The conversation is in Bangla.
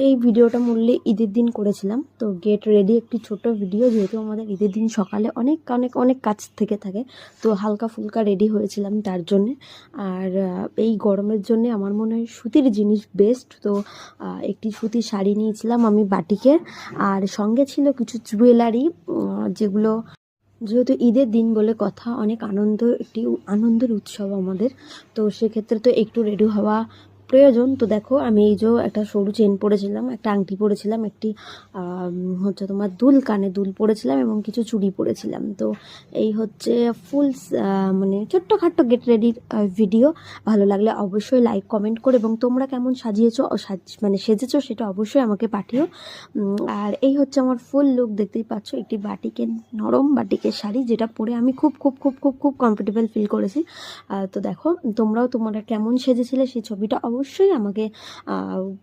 এই ভিডিওটা মূল্যে ঈদের দিন করেছিলাম। তো গেট রেডি একটি ছোট ভিডিও, যেহেতু আমাদের ঈদের দিন সকালে অনেক অনেক অনেক কাজ থেকে থাকে, তো হালকা ফুলকা রেডি হয়েছিলাম তার জন্যে। আর এই গরমের জন্যে আমার মনে হয় সুতির জিনিস বেস্ট। তো একটি সুতির শাড়ি নিয়েছিলাম আমি বাটিকের, আর সঙ্গে ছিল কিছু জুয়েলারি, যেগুলো যেহেতু ঈদের দিন বলে কথা, অনেক একটি আনন্দের উৎসব আমাদের, তো সেক্ষেত্রে তো একটু রেডি হওয়া প্রয়োজন। তো দেখো, আমি এই যে একটা সরু চেন পরেছিলাম, একটা আংটি পরেছিলাম, একটি হচ্ছে তোমার কানে দুল পরেছিলাম এবং কিছু চুড়ি পরেছিলাম। তো এই হচ্ছে ফুল মানে ছোট্টখাট্টো গেট রেডির ভিডিও। ভালো লাগলে অবশ্যই লাইক কমেন্ট করে, এবং তোমরা কেমন সাজিয়েছো মানে সেজেছো সেটা অবশ্যই আমাকে পাঠিও। আর এই হচ্ছে আমার ফুল লুক, দেখতেই পাচ্ছ, একটি বাটিকের নরম বাটিকের শাড়ি, যেটা পরে আমি খুব খুব খুব খুব খুব কমফোর্টেবল ফিল করেছি। তো দেখো, তোমরা কেমন সেজেছিলে সেই ছবিটা অবশ্যই আমাকে